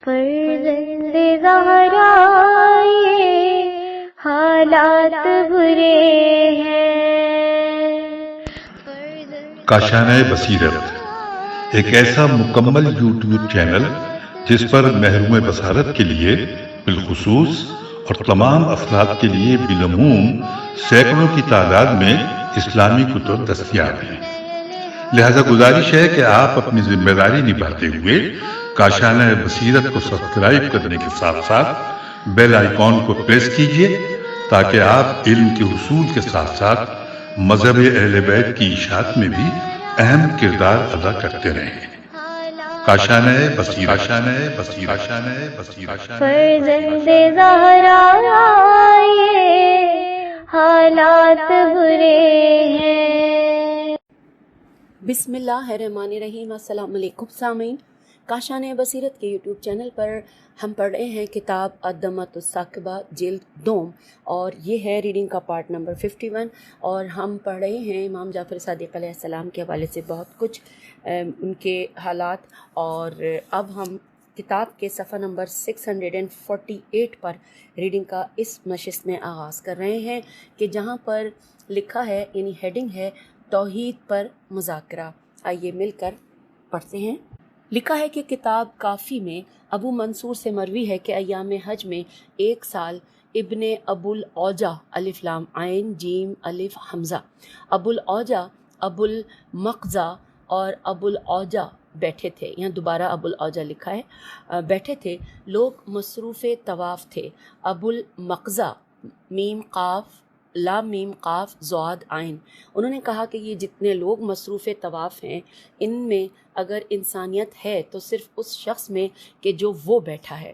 فرزند زہرا یہ حالات برے ہیں۔ کاشانہ بصیرت ایک ایسا مکمل یوٹیوب چینل جس پر محروم بصارت کے لیے بالخصوص اور تمام افراد کے لیے بالعموم سینکڑوں کی تعداد میں اسلامی کتب دستیاب ہیں۔ لہذا گزارش ہے کہ آپ اپنی ذمہ داری نبھاتے ہوئے کاشانہ بصیرت کو سبسکرائب کرنے کے ساتھ ساتھ بیل آئیکن کو پریس کیجیے تاکہ آپ علم کے حصول کے ساتھ ساتھ مذہب اہل بیت کی اشاعت میں بھی اہم کردار ادا کرتے رہیں۔ کاشانہ بصیرت۔ فرزند زہرا یہ حالات برے ہیں۔ بسم اللہ الرحمن الرحیم۔ السلام علیکم سامعین، کاشانہ بصیرت کے یوٹیوب چینل پر ہم پڑھ رہے ہیں کتاب الدمۃ الثاقبہ جلد دوم، اور یہ ہے ریڈنگ کا پارٹ نمبر 51، اور ہم پڑھ رہے ہیں امام جعفر صادق علیہ السلام کے حوالے سے بہت کچھ ان کے حالات، اور اب ہم کتاب کے صفحہ نمبر 648 پر ریڈنگ کا اس نشست میں آغاز کر رہے ہیں کہ جہاں پر لکھا ہے، یعنی ہیڈنگ ہے توحید پر مذاکرہ۔ آئیے مل کر پڑھتے ہیں۔ لکھا ہے کہ کتاب کافی میں ابو منصور سے مروی ہے کہ ایام حج میں ایک سال ابن ابو الاوجا الف لام عین جیم الف حمزہ، ابو الاوجا، ابو المقزا اور ابو الاوجا بیٹھے تھے، یہاں دوبارہ ابو الاوجا لکھا ہے، بیٹھے تھے۔ لوگ مصروف طواف تھے۔ ابو المقزا میم قاف لام میم قاف زواد عین، انہوں نے کہا کہ یہ جتنے لوگ مصروف طواف ہیں ان میں اگر انسانیت ہے تو صرف اس شخص میں کہ جو وہ بیٹھا ہے۔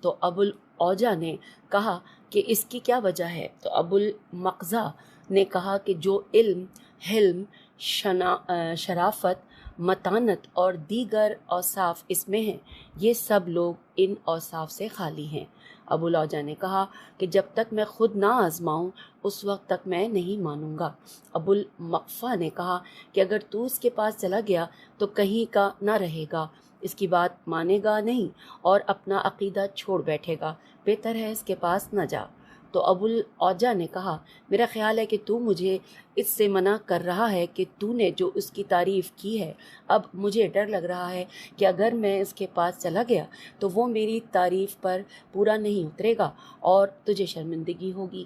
تو ابو الاوجا نے کہا کہ اس کی کیا وجہ ہے؟ تو ابو المقزا نے کہا کہ جو علم، حلم، شرافت، متانت اور دیگر اوصاف اس میں ہیں، یہ سب لوگ ان اوصاف سے خالی ہیں۔ ابو الاوجا نے کہا کہ جب تک میں خود نہ آزماؤں اس وقت تک میں نہیں مانوں گا۔ ابو المقفع نے کہا کہ اگر تو اس کے پاس چلا گیا تو کہیں کا نہ رہے گا، اس کی بات مانے گا نہیں اور اپنا عقیدہ چھوڑ بیٹھے گا، بہتر ہے اس کے پاس نہ جا۔ تو ابو الاوجا نے کہا میرا خیال ہے کہ تو مجھے اس سے منع کر رہا ہے کہ تو نے جو اس کی تعریف کی ہے، اب مجھے ڈر لگ رہا ہے کہ اگر میں اس کے پاس چلا گیا تو وہ میری تعریف پر پورا نہیں اترے گا اور تجھے شرمندگی ہوگی۔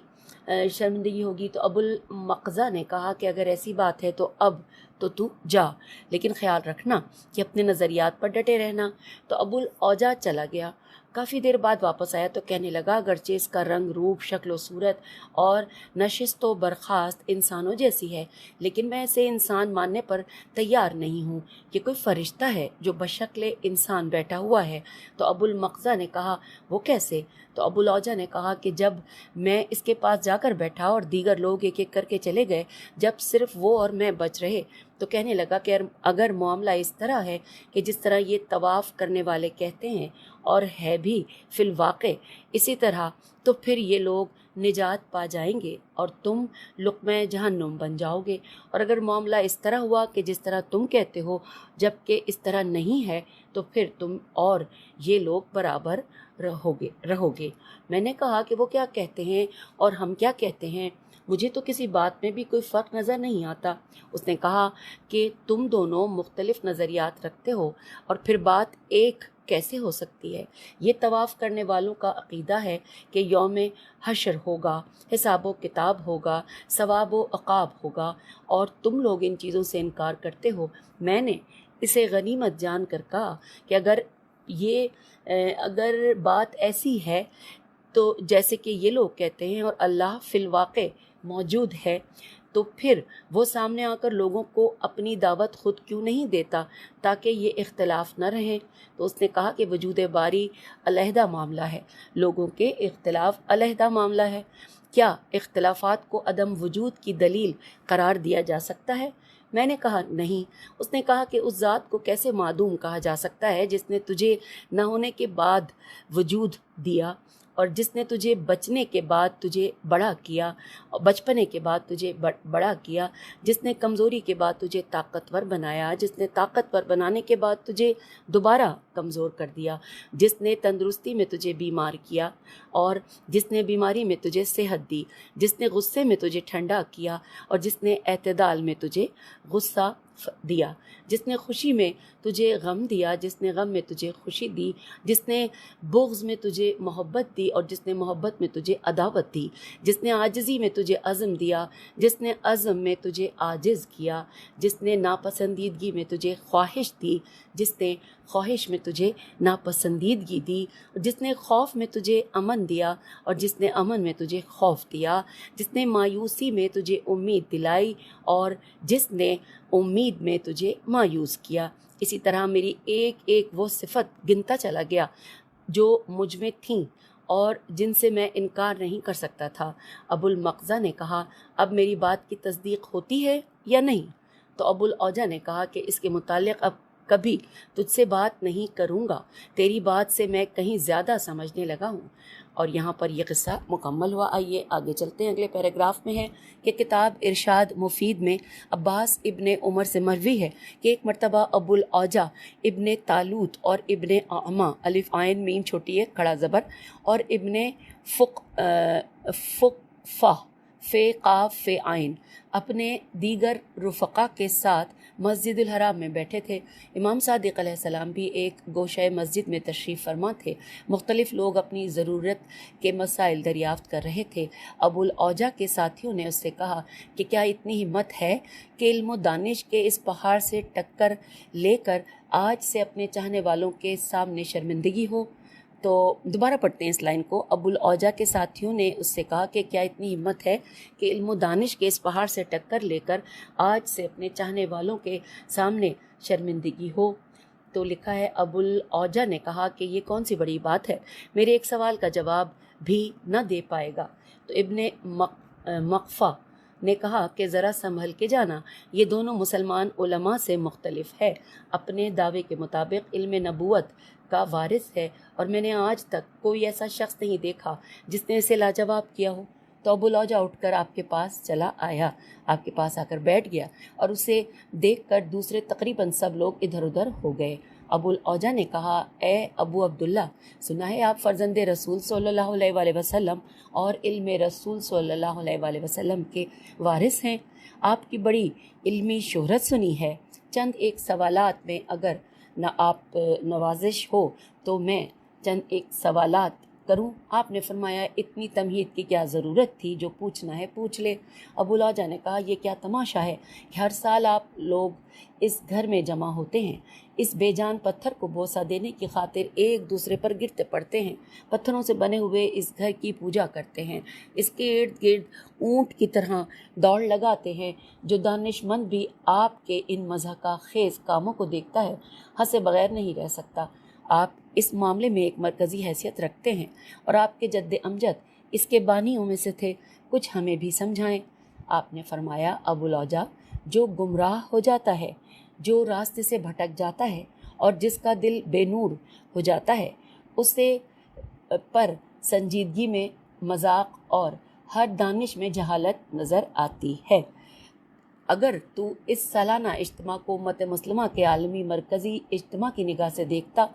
تو ابو المقزا نے کہا کہ اگر ایسی بات ہے تو اب تو جا، لیکن خیال رکھنا کہ اپنے نظریات پر ڈٹے رہنا۔ تو ابو الاوجا چلا گیا۔ کافی دیر بعد واپس آیا تو کہنے لگا اگرچہ اس کا رنگ، روپ، شکل و صورت اور نشست و برخاست انسانوں جیسی ہے، لیکن میں اسے انسان ماننے پر تیار نہیں ہوں۔ یہ کوئی فرشتہ ہے جو بشکل انسان بیٹھا ہوا ہے۔ تو ابو المقزا نے کہا وہ کیسے؟ تو ابو الاوجا نے کہا کہ جب میں اس کے پاس جا کر بیٹھا اور دیگر لوگ ایک ایک کر کے چلے گئے، جب صرف وہ اور میں بچ رہے تو کہنے لگا کہ اگر معاملہ اس طرح ہے کہ جس طرح یہ طواف کرنے والے کہتے ہیں اور ہے بھی فی الواقع اسی طرح، تو پھر یہ لوگ نجات پا جائیں گے اور تم لقمہ جہنم بن جاؤ گے، اور اگر معاملہ اس طرح ہوا کہ جس طرح تم کہتے ہو جبکہ اس طرح نہیں ہے تو پھر تم اور یہ لوگ برابر رہو گے۔ میں نے کہا کہ وہ کیا کہتے ہیں اور ہم کیا کہتے ہیں؟ مجھے تو کسی بات میں بھی کوئی فرق نظر نہیں آتا۔ اس نے کہا کہ تم دونوں مختلف نظریات رکھتے ہو اور پھر بات ایک کیسے ہو سکتی ہے؟ یہ طواف کرنے والوں کا عقیدہ ہے کہ یوم حشر ہوگا، حساب و کتاب ہوگا، ثواب و عقاب ہوگا، اور تم لوگ ان چیزوں سے انکار کرتے ہو۔ میں نے اسے غنیمت جان کر کہا کہ اگر بات ایسی ہے تو جیسے کہ یہ لوگ کہتے ہیں اور اللہ فی الواقع موجود ہے، تو پھر وہ سامنے آ کر لوگوں کو اپنی دعوت خود کیوں نہیں دیتا تاکہ یہ اختلاف نہ رہے؟ تو اس نے کہا کہ وجود باری علیحدہ معاملہ ہے، لوگوں کے اختلاف علیحدہ معاملہ ہے۔ کیا اختلافات کو عدم وجود کی دلیل قرار دیا جا سکتا ہے؟ میں نے کہا نہیں۔ اس نے کہا کہ اس ذات کو کیسے معدوم کہا جا سکتا ہے جس نے تجھے نہ ہونے کے بعد وجود دیا اور جس نے تجھے بچنے کے بعد تجھے بڑا کیا، بچپنے کے بعد تجھے بڑا کیا، جس نے کمزوری کے بعد تجھے طاقتور بنایا، جس نے طاقتور بنانے کے بعد تجھے دوبارہ کمزور کر دیا، جس نے تندرستی میں تجھے بیمار کیا اور جس نے بیماری میں تجھے صحت دی، جس نے غصے میں تجھے ٹھنڈا کیا اور جس نے اعتدال میں تجھے غصہ دیا، جس نے خوشی میں تجھے غم دیا، جس نے غم میں تجھے خوشی دی، جس نے بغض میں تجھے محبت دی اور جس نے محبت میں تجھے عداوت دی، جس نے عاجزی میں تجھے عزم دیا، جس نے عزم میں تجھے عاجز کیا، جس نے ناپسندیدگی میں تجھے خواہش دی، جس نے خواہش میں تجھے ناپسندیدگی دی، جس نے خوف میں تجھے امن دیا اور جس نے امن میں تجھے خوف دیا، جس نے مایوسی میں تجھے امید دلائی اور جس نے امید میں تجھے مایوس کیا۔ اسی طرح میری ایک ایک وہ صفت گنتا چلا گیا جو مجھ میں تھیں اور جن سے میں انکار نہیں کر سکتا تھا۔ ابو المقزہ نے کہا، اب میری بات کی تصدیق ہوتی ہے یا نہیں؟ تو ابو الاوجا نے کہا کہ اس کے متعلق اب کبھی تجھ سے بات نہیں کروں گا، تیری بات سے میں کہیں زیادہ سمجھنے لگا ہوں۔ اور یہاں پر یہ قصہ مکمل ہوا۔ آئیے آگے چلتے ہیں۔ اگلے پیراگراف میں ہے کہ کتاب ارشاد مفید میں عباس ابن عمر سے مروی ہے کہ ایک مرتبہ ابو الاوجا ابن طالوت اور ابن اعما الف عین میم چھوٹی ہے کھڑا زبر اور ابن فقفہ فے قاف فے عین اپنے دیگر رفقا کے ساتھ مسجد الحرام میں بیٹھے تھے۔ امام صادق علیہ السلام بھی ایک گوشہ مسجد میں تشریف فرما تھے۔ مختلف لوگ اپنی ضرورت کے مسائل دریافت کر رہے تھے۔ ابو الاوجا کے ساتھیوں نے اس سے کہا کہ کیا اتنی ہمت ہے کہ علم و دانش کے اس پہاڑ سے ٹکر لے کر آج سے اپنے چاہنے والوں کے سامنے شرمندگی ہو؟ تو دوبارہ پڑھتے ہیں اس لائن کو۔ ابو الاوجا کے ساتھیوں نے اس سے کہا کہ کیا اتنی ہمت ہے کہ علم و دانش کے اس پہاڑ سے ٹکر لے کر آج سے اپنے چاہنے والوں کے سامنے شرمندگی ہو؟ تو لکھا ہے ابو الاوجا نے کہا کہ یہ کون سی بڑی بات ہے، میرے ایک سوال کا جواب بھی نہ دے پائے گا۔ تو ابن مقفہ نے کہا کہ ذرا سنبھل کے جانا، یہ دونوں مسلمان علماء سے مختلف ہے۔ اپنے دعوے کے مطابق علم نبوت کا وارث ہے اور میں نے آج تک کوئی ایسا شخص نہیں دیکھا جس نے اسے لاجواب کیا ہو۔ تو ابو الاوجا اٹھ کر آپ کے پاس چلا آیا، آپ کے پاس آ کر بیٹھ گیا اور اسے دیکھ کر دوسرے تقریباً سب لوگ ادھر ادھر ہو گئے۔ ابو الاوجا نے کہا، اے ابو عبداللہ، سنا ہے آپ فرزند رسول صلی اللہ علیہ وآلہ وسلم اور علم رسول صلی اللہ علیہ وآلہ وسلم کے وارث ہیں، آپ کی بڑی علمی شہرت سنی ہے۔ چند ایک سوالات میں اگر نہ آپ نوازش ہو تو میں چند ایک سوالات کروں؟ آپ نے فرمایا، اتنی تمہید کی کیا ضرورت تھی، جو پوچھنا ہے پوچھ لے۔ ابو الاوجا نے کہا، یہ کیا تماشا ہے کہ ہر سال آپ لوگ اس گھر میں جمع ہوتے ہیں، اس بے جان پتھر کو بوسہ دینے کی خاطر ایک دوسرے پر گرتے پڑتے ہیں، پتھروں سے بنے ہوئے اس گھر کی پوجا کرتے ہیں، اس کے ارد گرد اونٹ کی طرح دوڑ لگاتے ہیں۔ جو دانش مند بھی آپ کے ان مضحکہ خیز کاموں کو دیکھتا ہے، ہنسے بغیر نہیں رہ سکتا۔ آپ اس معاملے میں ایک مرکزی حیثیت رکھتے ہیں اور آپ کے جد امجد اس کے بانیوں میں سے تھے، کچھ ہمیں بھی سمجھائیں۔ آپ نے فرمایا، ابو الاوجا، جو گمراہ ہو جاتا ہے، جو راستے سے بھٹک جاتا ہے اور جس کا دل بے نور ہو جاتا ہے، اسے پر سنجیدگی میں مذاق اور ہر دانش میں جہالت نظر آتی ہے۔ اگر تو اس سالانہ اجتماع کو امت مسلمہ کے عالمی مرکزی اجتماع کی نگاہ سے دیکھتا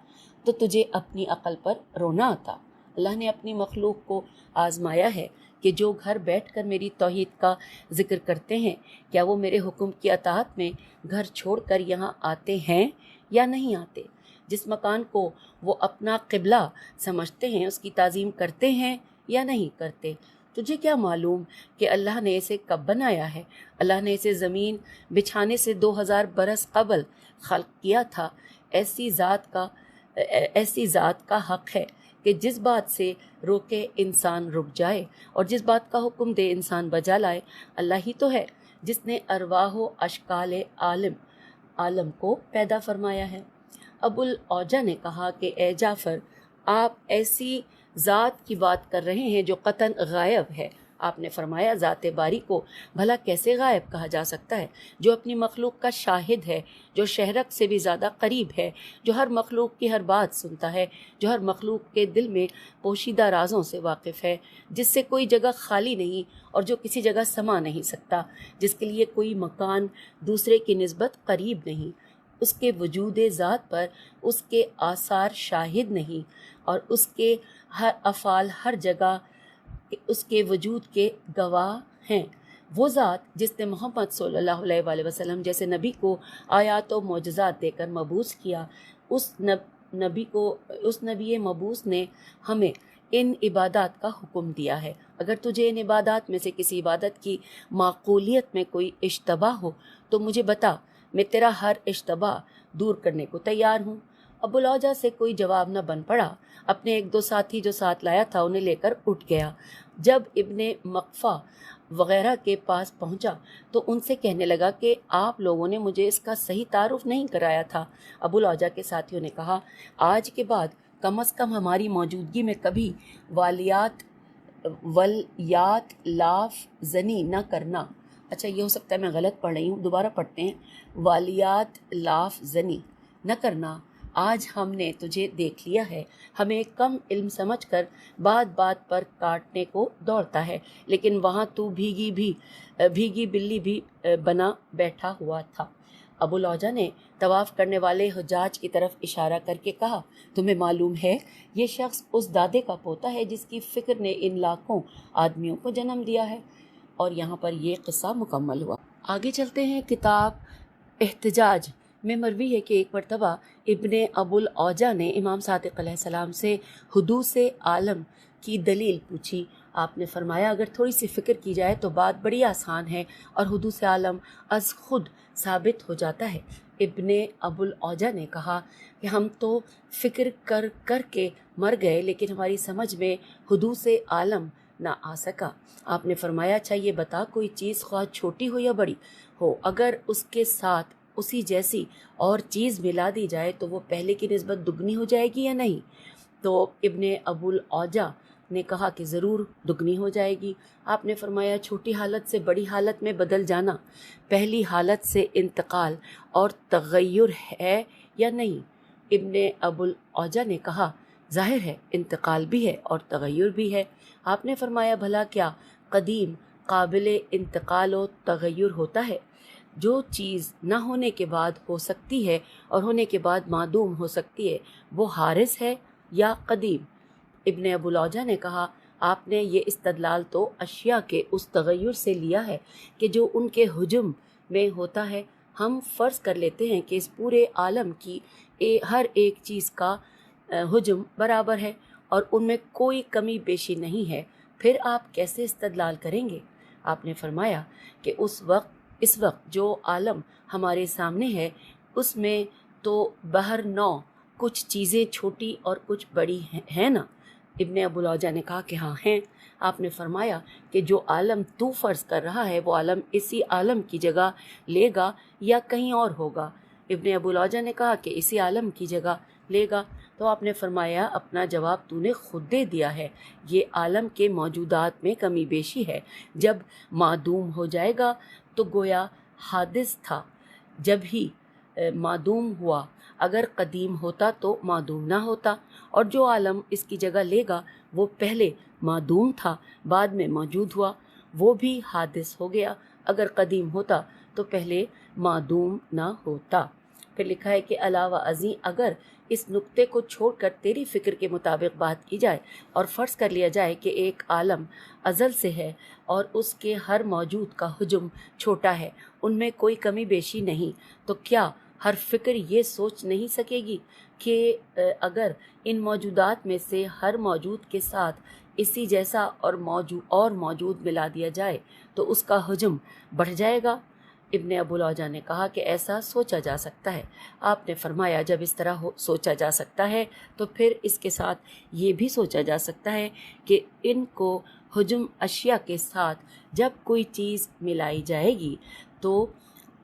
تو تجھے اپنی عقل پر رونا آتا۔ اللہ نے اپنی مخلوق کو آزمایا ہے کہ جو گھر بیٹھ کر میری توحید کا ذکر کرتے ہیں، کیا وہ میرے حکم کی اطاعت میں گھر چھوڑ کر یہاں آتے ہیں یا نہیں آتے؟ جس مکان کو وہ اپنا قبلہ سمجھتے ہیں، اس کی تعظیم کرتے ہیں یا نہیں کرتے؟ تجھے کیا معلوم کہ اللہ نے اسے کب بنایا ہے؟ اللہ نے اسے زمین بچھانے سے 2000 برس قبل خلق کیا تھا۔ ایسی ذات کا حق ہے کہ جس بات سے روکے انسان رک جائے اور جس بات کا حکم دے انسان بجا لائے۔ اللہ ہی تو ہے جس نے ارواح و اشکال عالم کو پیدا فرمایا ہے۔ ابو الاوجا نے کہا کہ اے جعفر، آپ ایسی ذات کی بات کر رہے ہیں جو قطعاً غائب ہے، آپ نے فرمایا ذات باری کو بھلا کیسے غائب کہا جا سکتا ہے، جو اپنی مخلوق کا شاہد ہے، جو شہرک سے بھی زیادہ قریب ہے، جو ہر مخلوق کی ہر بات سنتا ہے، جو ہر مخلوق کے دل میں پوشیدہ رازوں سے واقف ہے، جس سے کوئی جگہ خالی نہیں اور جو کسی جگہ سما نہیں سکتا، جس کے لیے کوئی مکان دوسرے کی نسبت قریب نہیں، اس کے وجود ذات پر اس کے آثار شاہد نہیں اور اس کے ہر افعال ہر جگہ اس کے وجود کے گواہ ہیں۔ وہ ذات جس نے محمد صلی اللہ علیہ وآلہ وسلم جیسے نبی کو آیات و معجزات دے کر مبعوث کیا، اس نبی مبعوث نے ہمیں ان عبادات کا حکم دیا ہے۔ اگر تجھے ان عبادات میں سے کسی عبادت کی معقولیت میں کوئی اشتباہ ہو تو مجھے بتا، میں تیرا ہر اشتباہ دور کرنے کو تیار ہوں۔ ابو العوجہ سے کوئی جواب نہ بن پڑا۔ اپنے ایک دو ساتھی جو ساتھ لایا تھا انہیں لے کر اٹھ گیا۔ جب ابن مقفع وغیرہ کے پاس پہنچا تو ان سے کہنے لگا کہ آپ لوگوں نے مجھے اس کا صحیح تعارف نہیں کرایا تھا۔ ابو العوجہ کے ساتھیوں نے کہا، آج کے بعد کم از کم ہماری موجودگی میں کبھی ولیات لاف زنی نہ کرنا۔ اچھا، یہ ہو سکتا ہے میں غلط پڑھ رہی ہوں، دوبارہ پڑھتے ہیں۔ والیات لاف زنی نہ کرنا، آج ہم نے تجھے دیکھ لیا ہے، ہمیں کم علم سمجھ کر بات بات پر کاٹنے کو دوڑتا ہے، لیکن وہاں تو بھیگی بلی بھی بنا بیٹھا ہوا تھا۔ ابو العوجہ نے طواف کرنے والے حجاج کی طرف اشارہ کر کے کہا، تمہیں معلوم ہے یہ شخص اس دادے کا پوتا ہے جس کی فکر نے ان لاکھوں آدمیوں کو جنم دیا ہے۔ اور یہاں پر یہ قصہ مکمل ہوا۔ آگے چلتے ہیں۔ کتاب احتجاج میں مروی ہے کہ ایک مرتبہ ابن ابو العوجہ نے امام صادق علیہ السلام سے حدوث عالم کی دلیل پوچھی۔ آپ نے فرمایا، اگر تھوڑی سی فکر کی جائے تو بات بڑی آسان ہے اور حدوث عالم از خود ثابت ہو جاتا ہے۔ ابن ابو العوجہ نے کہا کہ ہم تو فکر کر کر کے مر گئے، لیکن ہماری سمجھ میں حدوث عالم نہ آ سکا۔ آپ نے فرمایا، اچھا یہ بتا، کوئی چیز خواہ چھوٹی ہو یا بڑی ہو، اگر اس کے ساتھ اسی جیسی اور چیز ملا دی جائے تو وہ پہلے کی نسبت دگنی ہو جائے گی یا نہیں؟ تو ابن ابو العوجہ نے کہا کہ ضرور دگنی ہو جائے گی۔ آپ نے فرمایا، چھوٹی حالت سے بڑی حالت میں بدل جانا پہلی حالت سے انتقال اور تغیر ہے یا نہیں؟ ابن ابو العوجہ نے کہا، ظاہر ہے انتقال بھی ہے اور تغیر بھی ہے۔ آپ نے فرمایا، بھلا کیا قدیم قابل انتقال و تغیر ہوتا ہے؟ جو چیز نہ ہونے کے بعد ہو سکتی ہے اور ہونے کے بعد معدوم ہو سکتی ہے، وہ حارث ہے یا قدیم؟ ابن ابو العوجہ نے کہا، آپ نے یہ استدلال تو اشیاء کے اس تغیر سے لیا ہے کہ جو ان کے حجم میں ہوتا ہے۔ ہم فرض کر لیتے ہیں کہ اس پورے عالم کی ہر ایک چیز کا حجم برابر ہے اور ان میں کوئی کمی بیشی نہیں ہے، پھر آپ کیسے استدلال کریں گے؟ آپ نے فرمایا کہ اس وقت جو عالم ہمارے سامنے ہے اس میں تو بہر نو کچھ چیزیں چھوٹی اور کچھ بڑی ہیں نا؟ ابن ابو العوجہ نے کہا کہ ہاں ہیں۔ آپ نے فرمایا کہ جو عالم تو فرض کر رہا ہے وہ عالم اسی عالم کی جگہ لے گا یا کہیں اور ہوگا؟ ابن ابو العوجہ نے کہا کہ اسی عالم کی جگہ لے گا۔ تو آپ نے فرمایا، اپنا جواب تو نے خود دے دیا ہے، یہ عالم کے موجودات میں کمی بیشی ہے۔ جب معدوم ہو جائے گا تو گویا حادث تھا، جب ہی معدوم ہوا، اگر قدیم ہوتا تو معدوم نہ ہوتا، اور جو عالم اس کی جگہ لے گا وہ پہلے معدوم تھا، بعد میں موجود ہوا، وہ بھی حادث ہو گیا، اگر قدیم ہوتا تو پہلے معدوم نہ ہوتا۔ پھر لکھا ہے کہ علاوہ ازیں اگر اس نقطے کو چھوڑ کر تیری فکر کے مطابق بات کی جائے اور فرض کر لیا جائے کہ ایک عالم ازل سے ہے اور اس کے ہر موجود کا حجم چھوٹا ہے، ان میں کوئی کمی بیشی نہیں، تو کیا ہر فکر یہ سوچ نہیں سکے گی کہ اگر ان موجودات میں سے ہر موجود کے ساتھ اسی جیسا اور موجود ملا دیا جائے تو اس کا حجم بڑھ جائے گا؟ ابن ابو العوجہ نے کہا کہ ایسا سوچا جا سکتا ہے۔ آپ نے فرمایا، جب اس طرح سوچا جا سکتا ہے تو پھر اس کے ساتھ یہ بھی سوچا جا سکتا ہے کہ ان کو حجم اشیاء کے ساتھ جب کوئی چیز ملائی جائے گی تو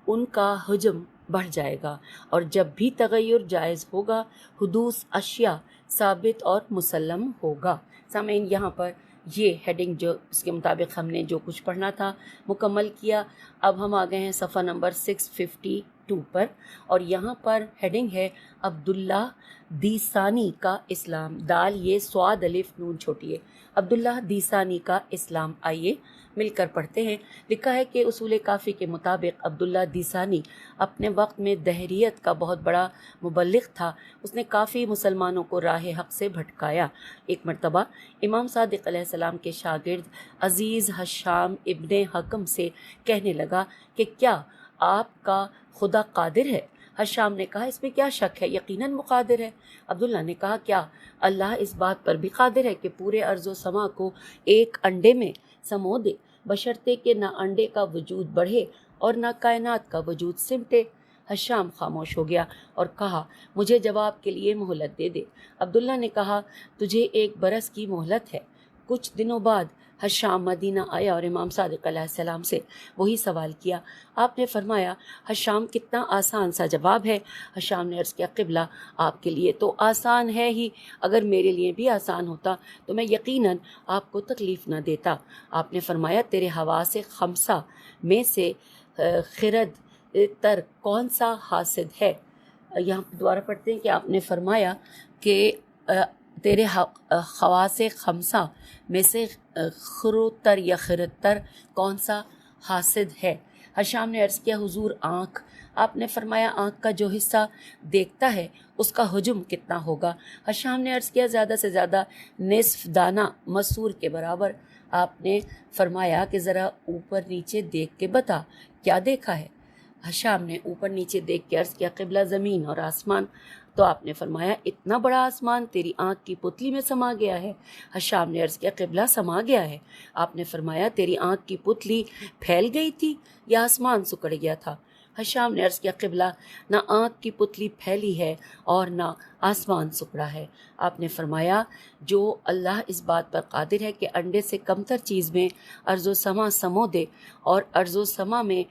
ان کا حجم بڑھ جائے گا، اور جب بھی تغیر جائز ہوگا حدوث اشیاء ثابت اور مسلم ہوگا۔ سامعین، یہاں پر یہ ہیڈنگ جو اس کے مطابق ہم نے جو کچھ پڑھنا تھا مکمل کیا۔ اب ہم آ گئے ہیں صفحہ نمبر 652 پر، اور یہاں پر ہیڈنگ ہے عبداللہ دیسانی کا اسلام۔ دال یہ سواد الف نون چھوٹی ہے، عبداللہ دیسانی کا اسلام۔ آئیے مل کر پڑھتے ہیں۔ لکھا ہے کہ اصول کافی کے مطابق عبداللہ دیسانی اپنے وقت میں دہریت کا بہت بڑا مبلغ تھا۔ اس نے کافی مسلمانوں کو راہ حق سے بھٹکایا۔ ایک مرتبہ امام صادق علیہ السلام کے شاگرد عزیز حشام ابن حکم سے کہنے لگا کہ کیا آپ کا خدا قادر ہے؟ حشام نے کہا اس میں کیا شک ہے، یقیناً وہ قادر ہے۔ عبداللہ نے کہا کیا اللہ اس بات پر بھی قادر ہے کہ پورے ارض و سما کو ایک انڈے میں سمو دے، بشرطے کہ نہ انڈے کا وجود بڑھے اور نہ کائنات کا وجود سمٹے؟ حشام خاموش ہو گیا اور کہا مجھے جواب کے لیے مہلت دے دے۔ عبداللہ نے کہا تجھے 1 برس کی مہلت ہے۔ کچھ دنوں بعد حشام مدینہ آیا اور امام صادق علیہ السلام سے وہی سوال کیا۔ آپ نے فرمایا حشام کتنا آسان سا جواب ہے۔ حشام نے عرض کیا قبلہ آپ کے لیے تو آسان ہے ہی، اگر میرے لیے بھی آسان ہوتا تو میں یقیناً آپ کو تکلیف نہ دیتا۔ آپ نے فرمایا تیرے حواس خمسہ میں سے خرد تر کون سا حاسد ہے؟ یہاں دوبارہ پڑھتے ہیں کہ آپ نے فرمایا کہ تیرے خواص خمسہ میں سے خروتر یا خرتر کون سا حاسد ہے؟ حشام نے عرض کیا حضور آنکھ۔ آپ نے فرمایا آنکھ کا جو حصہ دیکھتا ہے اس کا حجم کتنا ہوگا؟ حشام نے عرض کیا زیادہ سے زیادہ نصف دانہ مسور کے برابر۔ آپ نے فرمایا کہ ذرا اوپر نیچے دیکھ کے بتا کیا دیکھا ہے؟ حشام نے اوپر نیچے دیکھ کے عرض کیا قبلہ زمین اور آسمان۔ تو آپ نے فرمایا اتنا بڑا آسمان تیری آنکھ کی پتلی میں سما گیا ہے؟ حشام نے عرض کیا قبلہ سما گیا ہے۔ آپ نے فرمایا تیری آنکھ کی پتلی پھیل گئی تھی یا آسمان سکڑ گیا تھا؟ حشام نے عرض کیا قبلہ نہ آنکھ کی پتلی پھیلی ہے اور نہ آسمان سکڑا ہے۔ آپ نے فرمایا جو اللہ اس بات پر قادر ہے کہ انڈے سے کمتر چیز میں ارض و سما سمو دے اور ارض و سما میں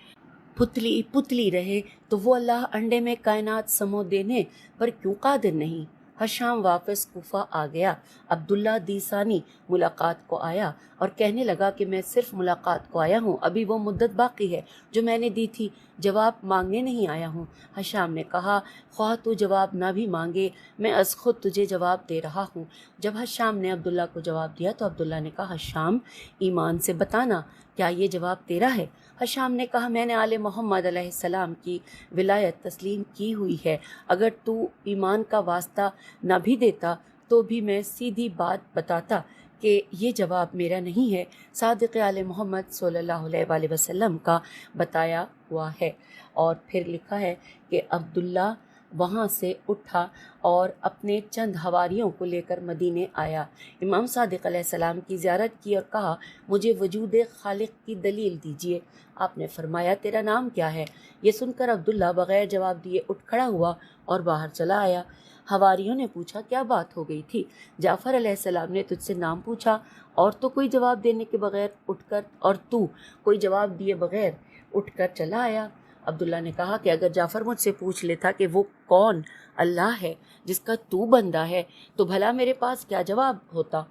پتلی پتلی رہے، تو وہ اللہ انڈے میں کائنات سمو دینے پر کیوں قادر نہیں؟ حشام واپس کوفہ آ گیا۔ عبداللہ دیسانی ملاقات کو آیا اور کہنے لگا کہ میں صرف ملاقات کو آیا ہوں، ابھی وہ مدت باقی ہے جو میں نے دی تھی، جواب مانگنے نہیں آیا ہوں۔ حشام نے کہا خواہ تو جواب نہ بھی مانگے میں از خود تجھے جواب دے رہا ہوں۔ جب حشام نے عبداللہ کو جواب دیا تو عبداللہ نے کہا حشام ایمان سے بتانا کیا یہ جواب تیرا ہے؟ حشام نے کہا میں نے آل محمد علیہ السلام کی ولایت تسلیم کی ہوئی ہے، اگر تو ایمان کا واسطہ نہ بھی دیتا تو بھی میں سیدھی بات بتاتا کہ یہ جواب میرا نہیں ہے، صادق آل محمد صلی اللہ علیہ وآلہ وسلم کا بتایا ہوا ہے۔ اور پھر لکھا ہے کہ عبداللہ وہاں سے اٹھا اور اپنے چند حواریوں کو لے کر مدینے آیا، امام صادق علیہ السلام کی زیارت کی اور کہا مجھے وجود خالق کی دلیل دیجیے۔ آپ نے فرمایا تیرا نام کیا ہے؟ یہ سن کر عبداللہ بغیر جواب دیے اٹھ کھڑا ہوا اور باہر چلا آیا۔ حواریوں نے پوچھا کیا بات ہو گئی تھی؟ جعفر علیہ السلام نے تجھ سے نام پوچھا اور تو کوئی جواب دینے کے بغیر اٹھ کر، اور تو کوئی جواب دیے بغیر اٹھ کر چلا آیا۔ عبداللہ نے کہا کہ اگر جعفر مجھ سے پوچھ لیتا کہ وہ کون اللہ ہے جس کا تو بندہ ہے تو بھلا میرے پاس کیا جواب ہوتا؟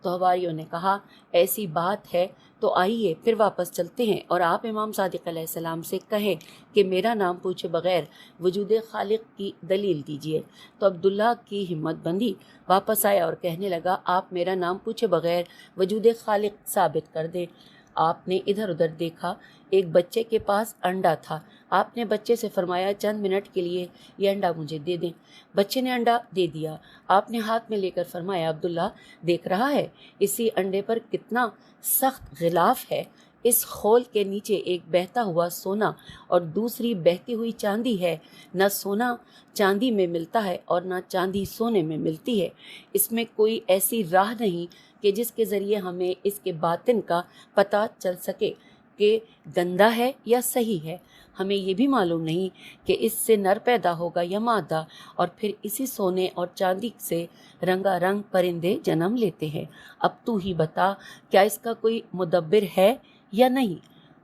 تو حواریوں نے کہا ایسی بات ہے تو آئیے پھر واپس چلتے ہیں اور آپ امام صادق علیہ السلام سے کہیں کہ میرا نام پوچھے بغیر وجود خالق کی دلیل دیجیے۔ تو عبداللہ کی ہمت بندی، واپس آیا اور کہنے لگا آپ میرا نام پوچھے بغیر وجود خالق ثابت کر دیں۔ آپ نے ادھر ادھر دیکھا، ایک بچے کے پاس انڈا تھا۔ آپ نے بچے سے فرمایا چند منٹ کے لیے یہ انڈا مجھے دے دیں۔ بچے نے انڈا دے دیا۔ آپ نے ہاتھ میں لے کر فرمایا عبداللہ دیکھ رہا ہے اسی انڈے پر کتنا سخت غلاف ہے، اس خول کے نیچے ایک بہتا ہوا سونا اور دوسری بہتی ہوئی چاندی ہے، نہ سونا چاندی میں ملتا ہے اور نہ چاندی سونے میں ملتی ہے۔ اس میں کوئی ایسی راہ نہیں کہ جس کے ذریعے ہمیں اس کے باطن کا پتہ چل سکے کہ گندا ہے یا صحیح ہے۔ ہمیں یہ بھی معلوم نہیں کہ اس سے نر پیدا ہوگا یا مادہ، اور پھر اسی سونے اور چاندی سے رنگا رنگ پرندے جنم لیتے ہیں۔ اب تو ہی بتا کیا اس کا کوئی مدبر ہے یا نہیں؟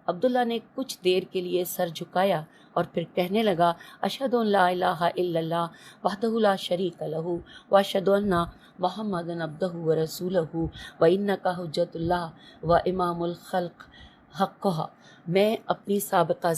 عبداللہ نے کچھ دیر کے لیے سر جھکایا اور پھر کہنے لگا اشہد ان لا الہ الا اللہ وحدہ لا شریک لہ و اشہد ان محمد عبدہ و رسولہ و انک حجۃ اللہ و امام الخلق حقہ۔ میں اپنی سابقہ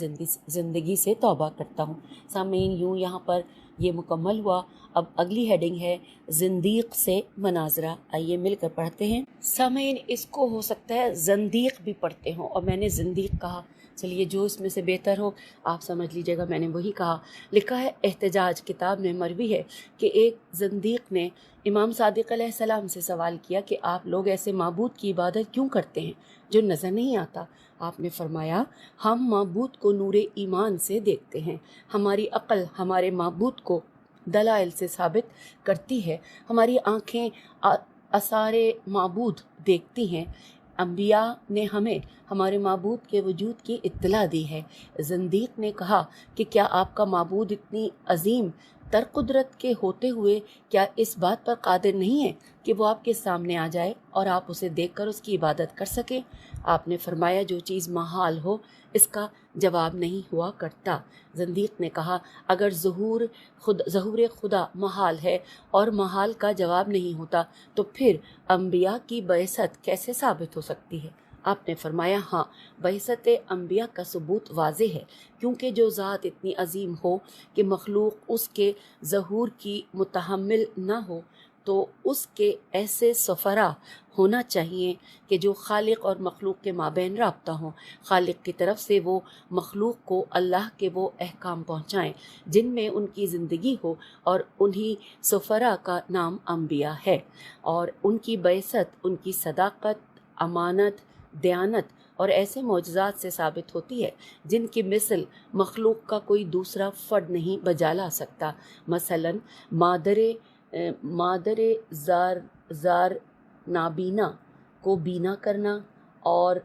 زندگی سے توبہ کرتا ہوں۔ سامعین، یوں یہاں پر یہ مکمل ہوا۔ اب اگلی ہیڈنگ ہے زندیق سے مناظرہ۔ آئیے مل کر پڑھتے ہیں۔ سامعین، اس کو ہو سکتا ہے زندیق بھی پڑھتے ہوں اور میں نے زندیق کہا، چلیے جو اس میں سے بہتر ہو آپ سمجھ لیجیے گا، میں نے وہی کہا۔ لکھا ہے احتجاج کتاب میں مروی ہے کہ ایک زندیق نے امام صادق علیہ السلام سے سوال کیا کہ آپ لوگ ایسے معبود کی عبادت کیوں کرتے ہیں جو نظر نہیں آتا؟ آپ نے فرمایا ہم معبود کو نور ایمان سے دیکھتے ہیں، ہماری عقل ہمارے معبود کو دلائل سے ثابت کرتی ہے، ہماری آنکھیں آثار معبود دیکھتی ہیں، انبیاء نے ہمیں ہمارے معبود کے وجود کی اطلاع دی ہے۔ زندیق نے کہا کہ کیا آپ کا معبود اتنی عظیم تر قدرت کے ہوتے ہوئے کیا اس بات پر قادر نہیں ہے کہ وہ آپ کے سامنے آ جائے اور آپ اسے دیکھ کر اس کی عبادت کر سکیں؟ آپ نے فرمایا جو چیز محال ہو اس کا جواب نہیں ہوا کرتا۔ زندیق نے کہا اگر ظہور خدا محال ہے اور محال کا جواب نہیں ہوتا تو پھر انبیاء کی بعثت کیسے ثابت ہو سکتی ہے؟ آپ نے فرمایا ہاں، بعثت انبیاء کا ثبوت واضح ہے، کیونکہ جو ذات اتنی عظیم ہو کہ مخلوق اس کے ظہور کی متحمل نہ ہو تو اس کے ایسے سفراء ہونا چاہیے کہ جو خالق اور مخلوق کے مابین رابطہ ہوں، خالق کی طرف سے وہ مخلوق کو اللہ کے وہ احکام پہنچائیں جن میں ان کی زندگی ہو، اور انہی سفراء کا نام انبیاء ہے، اور ان کی بعثت ان کی صداقت، امانت، دیانت اور ایسے معجزات سے ثابت ہوتی ہے جن کی مثل مخلوق کا کوئی دوسرا فرد نہیں بجا لا سکتا۔ مثلا مادر زار نابینا کو بینا کرنا اور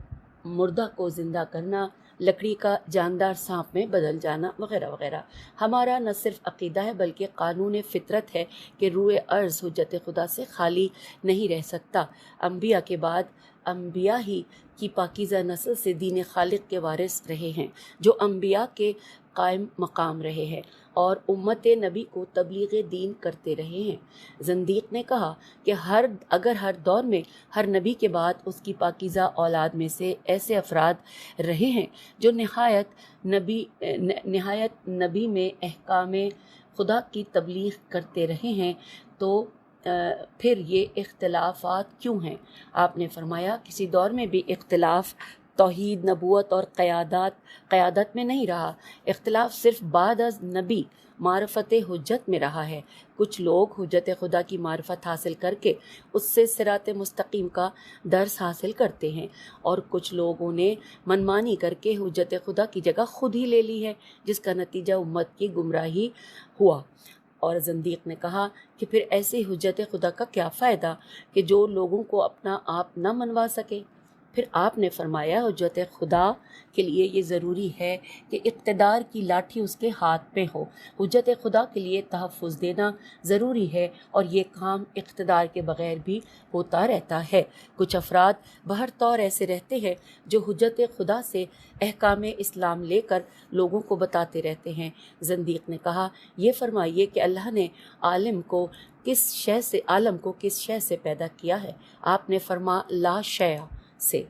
مردہ کو زندہ کرنا، لکڑی کا جاندار سانپ میں بدل جانا وغیرہ وغیرہ۔ ہمارا نہ صرف عقیدہ ہے بلکہ قانون فطرت ہے کہ روئے ارض حجت خدا سے خالی نہیں رہ سکتا۔ انبیاء کے بعد انبیاء ہی کی پاکیزہ نسل سے دین خالق کے وارث رہے ہیں، جو انبیاء کے قائم مقام رہے ہیں اور امت نبی کو تبلیغ دین کرتے رہے ہیں۔ زندیق نے کہا کہ اگر ہر دور میں ہر نبی کے بعد اس کی پاکیزہ اولاد میں سے ایسے افراد رہے ہیں جو نہایت نبی میں احکام خدا کی تبلیغ کرتے رہے ہیں تو پھر یہ اختلافات کیوں ہیں؟ آپ نے فرمایا کسی دور میں بھی اختلاف توحید، نبوت اور قیادت میں نہیں رہا، اختلاف صرف بعد از نبی معرفت حجت میں رہا ہے۔ کچھ لوگ حجت خدا کی معرفت حاصل کر کے اس سے صراط مستقیم کا درس حاصل کرتے ہیں، اور کچھ لوگوں نے منمانی کر کے حجت خدا کی جگہ خود ہی لے لی ہے، جس کا نتیجہ امت کی گمراہی ہوا۔ اور زندیق نے کہا کہ پھر ایسی حجت خدا کا کیا فائدہ کہ جو لوگوں کو اپنا آپ نہ منوا سکے؟ پھر آپ نے فرمایا حجت خدا کے لیے یہ ضروری ہے کہ اقتدار کی لاٹھی اس کے ہاتھ میں ہو۔ حجت خدا کے لیے تحفظ دینا ضروری ہے اور یہ کام اقتدار کے بغیر بھی ہوتا رہتا ہے۔ کچھ افراد بہر طور ایسے رہتے ہیں جو حجت خدا سے احکام اسلام لے کر لوگوں کو بتاتے رہتے ہیں۔ زندیق نے کہا یہ فرمائیے کہ اللہ نے عالم کو کس شے سے پیدا کیا ہے؟ آپ نے فرمایا لا شیء سے۔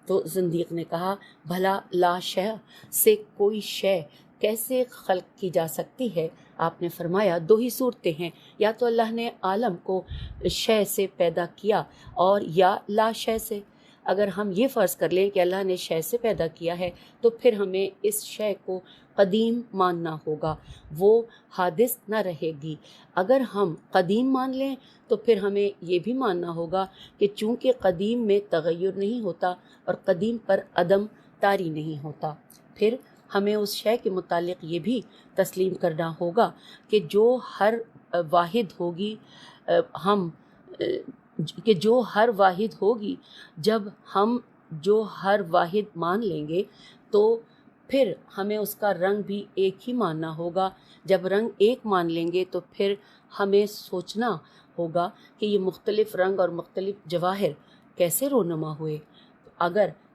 تو زندیق نے کہا بھلا لا شیء سے کوئی شے کیسے خلق کی جا سکتی ہے؟ آپ نے فرمایا دو ہی صورتیں ہیں، یا تو اللہ نے عالم کو شے سے پیدا کیا اور یا لا شے سے۔ اگر ہم یہ فرض کر لیں کہ اللہ نے شے سے پیدا کیا ہے تو پھر ہمیں اس شے کو قدیم ماننا ہوگا، وہ حادث نہ رہے گی۔ اگر ہم قدیم مان لیں تو پھر ہمیں یہ بھی ماننا ہوگا کہ چونکہ قدیم میں تغیر نہیں ہوتا اور قدیم پر عدم طاری نہیں ہوتا، پھر ہمیں اس شے کے متعلق یہ بھی تسلیم کرنا ہوگا کہ جو ہر واحد ہوگی جب ہم جو ہر واحد مان لیں گے تو پھر ہمیں اس کا رنگ بھی ایک ہی ماننا ہوگا۔ جب رنگ ایک مان لیں گے تو پھر ہمیں سوچنا ہوگا کہ یہ مختلف رنگ اور مختلف جواہر کیسے رونما ہوئے۔ اگر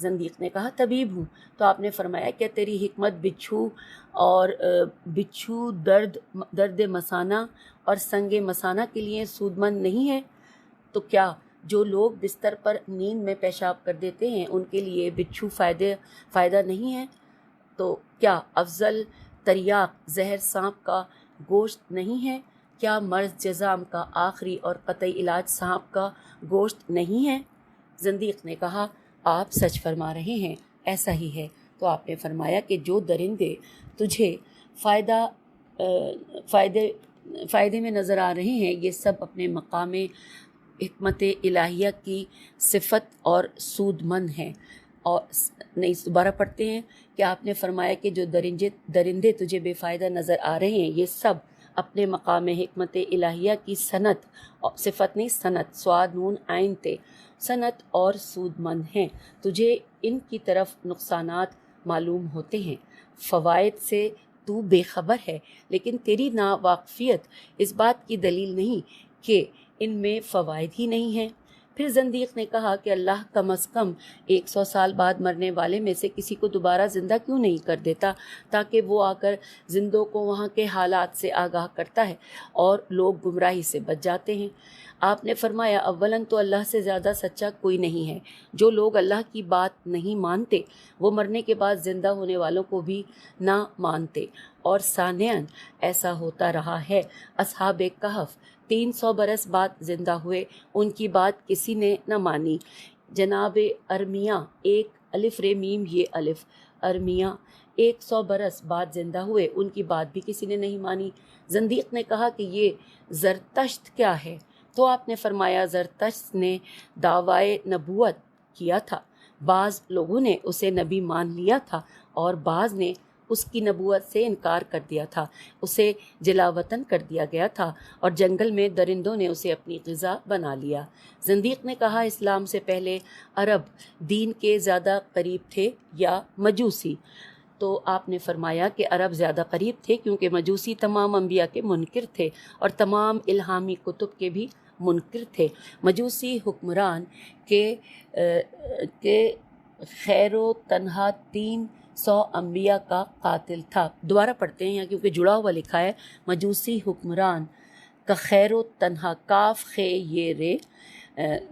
زندیق نے کہا طبیب ہوں۔ تو آپ نے فرمایا کیا تیری حکمت بچھو درد مسانہ اور سنگ مسانہ کے لیے سودمند نہیں ہے؟ تو کیا جو لوگ بستر پر نیند میں پیشاب کر دیتے ہیں ان کے لیے بچھو فائدہ نہیں ہے؟ تو کیا افضل تریاق زہر سانپ کا گوشت نہیں ہے؟ کیا مرض جزام کا آخری اور قطعی علاج سانپ کا گوشت نہیں ہے؟ زندیق نے کہا آپ سچ فرما رہے ہیں، ایسا ہی ہے۔ تو آپ نے فرمایا کہ جو درندے تجھے فائدے میں نظر آ رہے ہیں یہ سب اپنے مقام حکمت الہیہ کی صفت اور سود مند ہیں۔ اور نہیں، دوبارہ پڑھتے ہیں کہ آپ نے فرمایا کہ جو درندے تجھے بے فائدہ نظر آ رہے ہیں یہ سب اپنے مقام حکمت الہیہ کی صفت نہیں، صنعت، سواد نون عین تے، صنعت اور سود مند ہیں۔ تجھے ان کی طرف نقصانات معلوم ہوتے ہیں، فوائد سے تو بے خبر ہے، لیکن تیری ناواقفیت اس بات کی دلیل نہیں کہ ان میں فوائد ہی نہیں ہیں۔ پھر زندیق نے کہا کہ اللہ کم از کم 100 سال بعد مرنے والے میں سے کسی کو دوبارہ زندہ کیوں نہیں کر دیتا تاکہ وہ آ کر زندوں کو وہاں کے حالات سے آگاہ کرتا ہے اور لوگ گمراہی سے بچ جاتے ہیں۔ آپ نے فرمایا اولاً تو اللہ سے زیادہ سچا کوئی نہیں ہے۔ جو لوگ اللہ کی بات نہیں مانتے وہ مرنے کے بعد زندہ ہونے والوں کو بھی نہ مانتے، اور ثانیاً ایسا ہوتا رہا ہے۔ اصحاب کہف 300 برس بعد زندہ ہوئے، ان کی بات کسی نے نہ مانی۔ جناب ارمیہ ایک الف رے میم یہ الف، ارمیہ 100 برس بعد زندہ ہوئے، ان کی بات بھی کسی نے نہیں مانی۔ زندیق نے کہا کہ یہ زرتشت کیا ہے؟ تو آپ نے فرمایا زرتشت نے دعویٰ نبوت کیا تھا، بعض لوگوں نے اسے نبی مان لیا تھا اور بعض نے اس کی نبوت سے انکار کر دیا تھا، اسے جلا وطن کر دیا گیا تھا اور جنگل میں درندوں نے اسے اپنی غذا بنا لیا۔ زندیق نے کہا اسلام سے پہلے عرب دین کے زیادہ قریب تھے یا مجوسی؟ تو آپ نے فرمایا کہ عرب زیادہ قریب تھے کیونکہ مجوسی تمام انبیاء کے منکر تھے اور تمام الہامی کتب کے بھی منکر تھے۔ مجوسی حکمران کے خیر و تنہا 300 انبیاء کا قاتل تھا۔ دوبارہ پڑھتے ہیں یہاں کیونکہ جڑا ہوا لکھا ہے، مجوسی حکمران کا خیر و تنہا، کاف خے یہ رے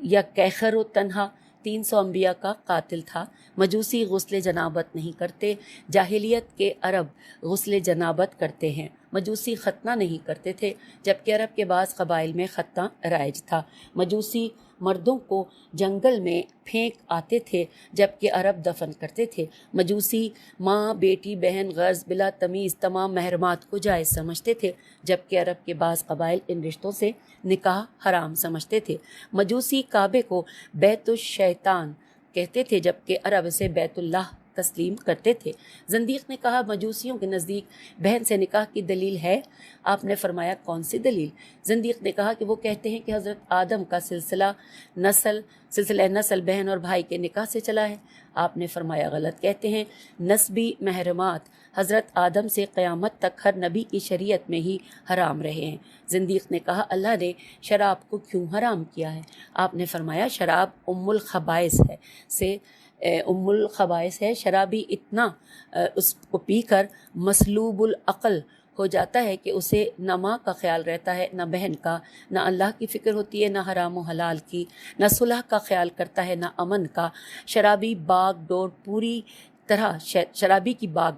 یا کیخر و تنہا 300 انبیاء کا قاتل تھا۔ مجوسی غسل جنابت نہیں کرتے، جاہلیت کے عرب غسل جنابت کرتے ہیں۔ مجوسی ختنہ نہیں کرتے تھے جبکہ عرب کے بعض قبائل میں ختنہ رائج تھا۔ مجوسی مردوں کو جنگل میں پھینک آتے تھے جبکہ عرب دفن کرتے تھے۔ مجوسی ماں، بیٹی، بہن، غرض بلا تمیز تمام محرمات کو جائز سمجھتے تھے جبکہ عرب کے بعض قبائل ان رشتوں سے نکاح حرام سمجھتے تھے۔ مجوسی کعبے کو بیت الشیطان کہتے تھے جبکہ عرب اسے بیت اللہ تسلیم کرتے تھے۔ زندیق نے کہا مجوسیوں کے نزدیک بہن سے نکاح کی دلیل ہے؟ آپ نے فرمایا کون سی دلیل؟ زندیق نے کہا کہ وہ کہتے ہیں کہ حضرت آدم کا سلسلہ نسل بہن اور بھائی کے نکاح سے چلا ہے۔ آپ نے فرمایا غلط کہتے ہیں، نسبی محرمات حضرت آدم سے قیامت تک ہر نبی کی شریعت میں ہی حرام رہے ہیں۔ زندیق نے کہا اللہ نے شراب کو کیوں حرام کیا ہے؟ آپ نے فرمایا شراب ام الخبائث ہے، شرابی اتنا اس کو پی کر مسلوب العقل ہو جاتا ہے کہ اسے نہ ماں کا خیال رہتا ہے، نہ بہن کا، نہ اللہ کی فکر ہوتی ہے، نہ حرام و حلال کی، نہ صلح کا خیال کرتا ہے، نہ امن کا۔ شرابی کی باغ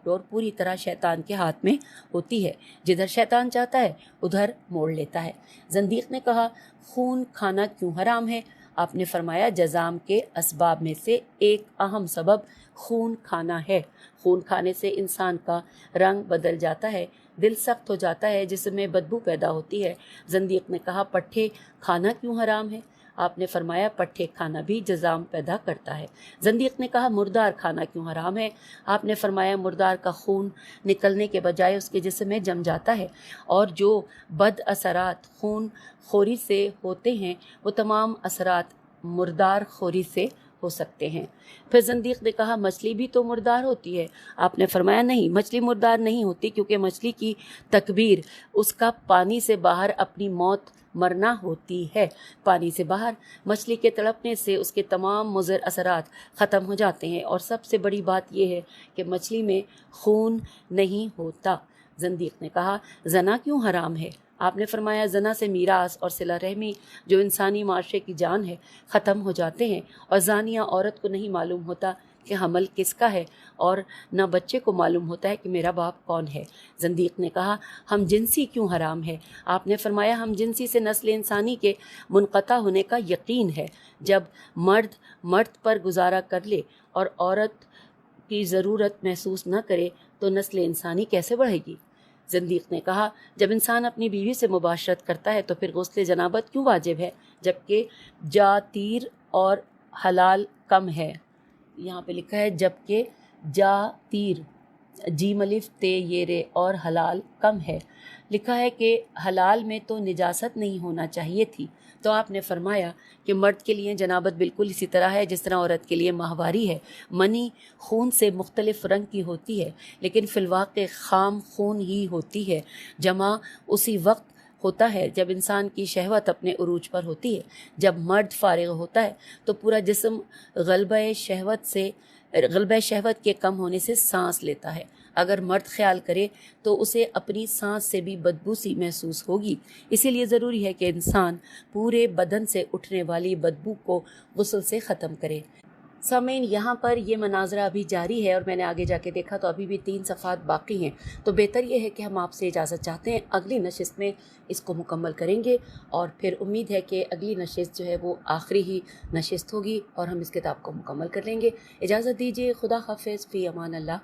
ڈور پوری طرح شیطان کے ہاتھ میں ہوتی ہے، جدھر شیطان چاہتا ہے ادھر موڑ لیتا ہے۔ زندیق نے کہا خون کھانا کیوں حرام ہے؟ آپ نے فرمایا جزام کے اسباب میں سے ایک اہم سبب خون کھانا ہے۔ خون کھانے سے انسان کا رنگ بدل جاتا ہے، دل سخت ہو جاتا ہے، جسم میں بدبو پیدا ہوتی ہے۔ زندیق نے کہا پٹھے کھانا کیوں حرام ہے؟ آپ نے فرمایا پٹھے کھانا بھی جزام پیدا کرتا ہے۔ زندیق نے کہا مردار کھانا کیوں حرام ہے؟ آپ نے فرمایا مردار کا خون نکلنے کے بجائے اس کے جسم میں جم جاتا ہے اور جو بد اثرات خون خوری سے ہوتے ہیں وہ تمام اثرات مردار خوری سے ہو سکتے ہیں۔ پھر زندیق نے کہا مچھلی بھی تو مردار ہوتی ہے۔ آپ نے فرمایا نہیں، مچھلی مردار نہیں ہوتی، کیونکہ مچھلی کی تکبیر اس کا پانی سے باہر اپنی موت مرنا ہوتی ہے۔ پانی سے باہر مچھلی کے تڑپنے سے اس کے تمام مضر اثرات ختم ہو جاتے ہیں، اور سب سے بڑی بات یہ ہے کہ مچھلی میں خون نہیں ہوتا۔ زندیق نے کہا زنا کیوں حرام ہے؟ آپ نے فرمایا زنا سے میراث اور صلہ رحمی جو انسانی معاشرے کی جان ہے ختم ہو جاتے ہیں، اور زانیہ عورت کو نہیں معلوم ہوتا کہ حمل کس کا ہے، اور نہ بچے کو معلوم ہوتا ہے کہ میرا باپ کون ہے۔ زندیق نے کہا ہم جنسی کیوں حرام ہے؟ آپ نے فرمایا ہم جنسی سے نسل انسانی کے منقطع ہونے کا یقین ہے۔ جب مرد پر گزارا کر لے اور عورت کی ضرورت محسوس نہ کرے تو نسل انسانی کیسے بڑھے گی؟ زندیق نے کہا جب انسان اپنی بیوی سے مباشرت کرتا ہے تو پھر غسل جنابت کیوں واجب ہے، جبکہ جاتیر اور حلال کم ہے؟ یہاں پہ لکھا ہے جبکہ جاتیر، جیم الف تے یہ رے، اور حلال کم ہے۔ لکھا ہے کہ حلال میں تو نجاست نہیں ہونا چاہیے تھی۔ تو آپ نے فرمایا کہ مرد کے لیے جنابت بالکل اسی طرح ہے جس طرح عورت کے لیے ماہواری ہے۔ منی خون سے مختلف رنگ کی ہوتی ہے، لیکن فی الواقع خام خون ہی ہوتی ہے۔ جمع اسی وقت ہوتا ہے جب انسان کی شہوت اپنے عروج پر ہوتی ہے۔ جب مرد فارغ ہوتا ہے تو پورا جسم غلبہ شہوت کے کم ہونے سے سانس لیتا ہے۔ اگر مرد خیال کرے تو اسے اپنی سانس سے بھی بدبو سی محسوس ہوگی۔ اسی لیے ضروری ہے کہ انسان پورے بدن سے اٹھنے والی بدبو کو غسل سے ختم کرے۔ سامعین، یہاں پر یہ مناظرہ ابھی جاری ہے، اور میں نے آگے جا کے دیکھا تو ابھی بھی 3 صفحات باقی ہیں، تو بہتر یہ ہے کہ ہم آپ سے اجازت چاہتے ہیں، اگلی نشست میں اس کو مکمل کریں گے، اور پھر امید ہے کہ اگلی نشست جو ہے وہ آخری ہی نشست ہوگی اور ہم اس کتاب کو مکمل کر لیں گے۔ اجازت دیجیے، خدا حافظ، فی امان اللہ۔